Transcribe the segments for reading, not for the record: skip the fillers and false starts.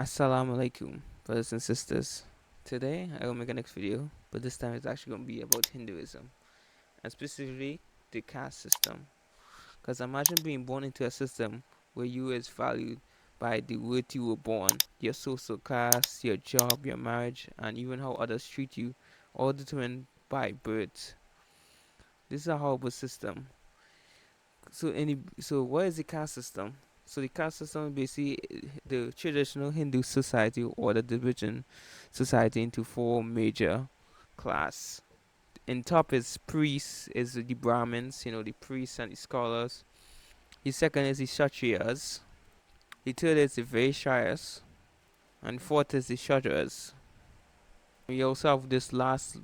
Assalamu alaikum, brothers and sisters. Today I will make a next video, but this time it's actually going to be about Hinduism, and specifically the caste system. Because imagine being born into a system where you is valued by the worth you were born, your social class, your job, your marriage, and even how others treat you, all determined by birth. This is a horrible system. So what is the caste system? So the caste system is basically the traditional Hindu society or the division society into four major class. In top is priests, is the Brahmins, the priests and the scholars. The second is the Kshatriyas. The third is the Vaishyas. And fourth is the Shudras. We also have this last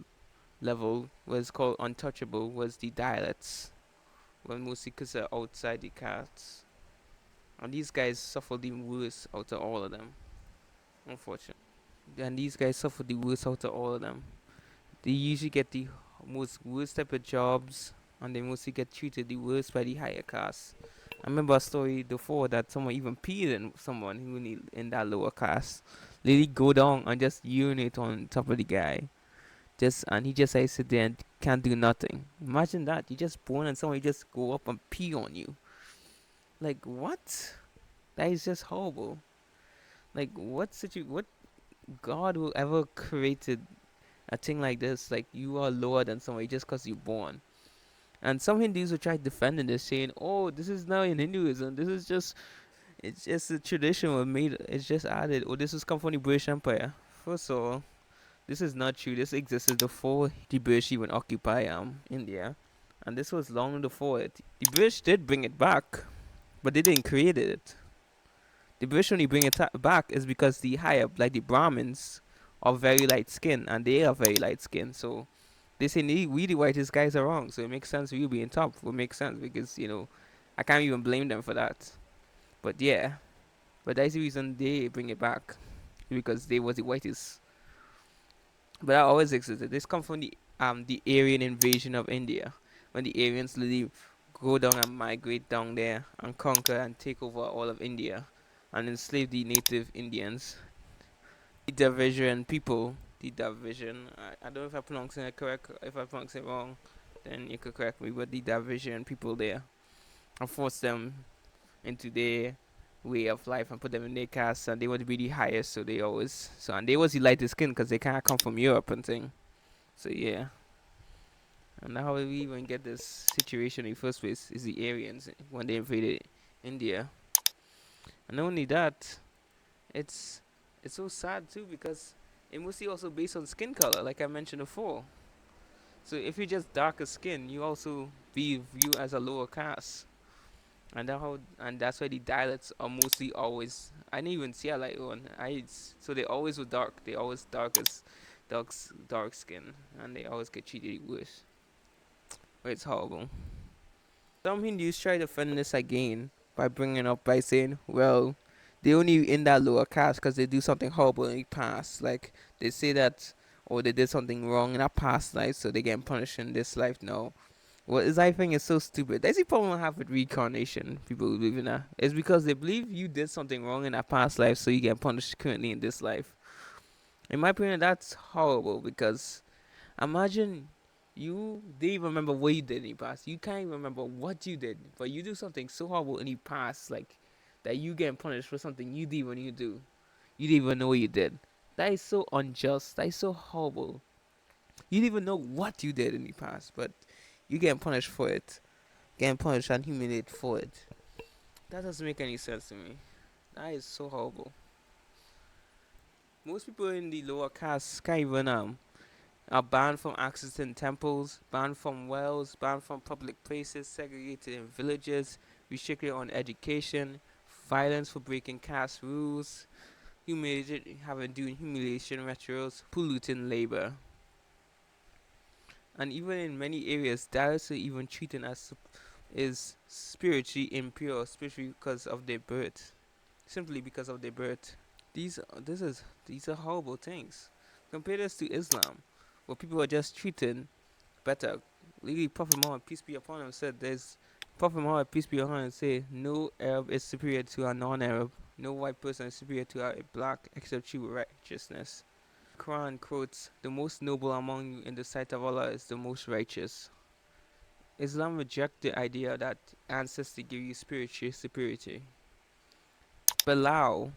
level, was called untouchable, was the dialects, when mostly because they're outside the castes. And these guys suffer the worst out of all of them, unfortunately. And these guys suffer the worst out of all of them. They usually get the most worst type of jobs, and they mostly get treated the worst by the higher caste. I remember a story before that someone even peed in someone who in that lower caste. Literally go down and just urinate on top of the guy. And he just like sit there and can't do nothing. Imagine that. You just born and someone just go up and pee on you. Like what? That is just horrible. Like what God will ever created a thing like this? Like you are lower than somebody just because you're born. And some Hindus will try defending this, saying, "Oh, this is not in Hinduism. This is just a tradition was made. It's just added. Or this has come from the British Empire." First of all, this is not true. This existed before the British even occupy India, and this was long before it. The British did bring it back, but they didn't create it. The British only bring it back is because the higher, like the Brahmins, are very light skinned, and they are very light skinned. So they say we the whitest guys are wrong. So it makes sense for you being top. It makes sense because I can't even blame them for that. But yeah, but that's the reason they bring it back because they was the whitest. But that always existed. This come from the Aryan invasion of India, when the Aryans literally go down and migrate down there and conquer and take over all of India and enslave the native Indians. The division people, the division. I don't know if I'm pronouncing it correct. If I pronounce it wrong, then you could correct me. But the division people there and force them into their way of life and put them in their caste, and they want to be the highest, so they always and they was the lightest skin because they can't come from Europe and thing. So yeah, and how we even get this situation in the first place is the Aryans when they invaded India. And not only that, it's it's so sad too because it mostly also based on skin color, like I mentioned before. So if you're just darker skin, you also be viewed as a lower caste. And that's why the dialects are mostly always. I didn't even see a light one. So they always were dark. They always dark skin, and they always get treated worse. But it's horrible. Some Hindus try to defend this again by bringing up by saying, well, they only in that lower caste because they do something horrible in the past. Like they say that, or they did something wrong in a past life, so they get punished in this life now. What is I think is so stupid. That's the problem I have with reincarnation. People who believe in that. It's because they believe you did something wrong in a past life, so you get punished currently in this life. In my opinion, that's horrible because imagine you didn't even remember what you did in the past. You can't even remember what you did, but you do something so horrible in the past, like that you get punished for something you did when you do. You didn't even know what you did. That is so unjust. That is so horrible. You didn't even know what you did in the past, but you get punished for it. Getting punished and humiliated for it. That doesn't make any sense to me. That is so horrible. Most people in the lower caste can't even are banned from accessing temples, banned from wells, banned from public places, segregated in villages, restricted on education, violence for breaking caste rules, humiliated having doing humiliation rituals, polluting labor. And even in many areas, diets are even treated as is spiritually impure, especially because of their birth, simply because of their birth. These are horrible things. Compare this to Islam, where people are just treated better. Literally, Prophet Muhammad, peace be upon him, said there's Prophet Muhammad, peace be upon him, say no Arab is superior to a non-Arab. No white person is superior to a black except through righteousness. Quran quotes, "The most noble among you in the sight of Allah is the most righteous." Islam rejects the idea that ancestry give you spiritual superiority. Bilal,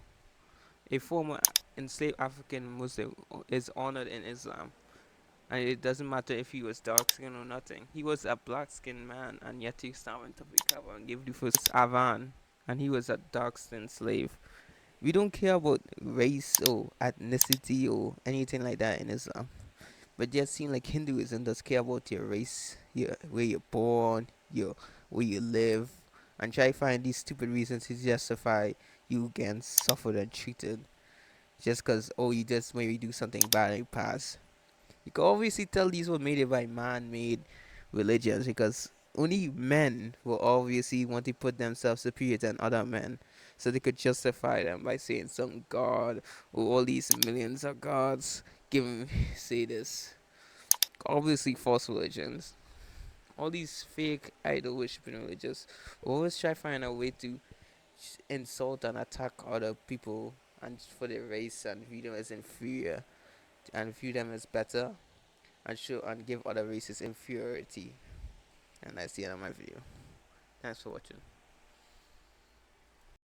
a former enslaved African Muslim, is honored in Islam. And it doesn't matter if he was dark skinned or nothing. He was a black skinned man, and yet he went to recover and gave the first Avan, and he was a dark skinned slave. We don't care about race or ethnicity or anything like that in Islam. But just seem like Hinduism does care about your race, your where you're born, your where you live, and try to find these stupid reasons to justify you getting suffered and treated just because you just maybe do something bad and you pass. You can obviously tell these were made by man-made religions because only men will obviously want to put themselves superior than other men, so they could justify them by saying some god or all these millions of gods give say this. Obviously, false religions. All these fake idol worshiping religions always try to find a way to insult and attack other people and for their race and view them as inferior and view them as better and show and give other races inferiority. And that's the end of my video. Thanks for watching.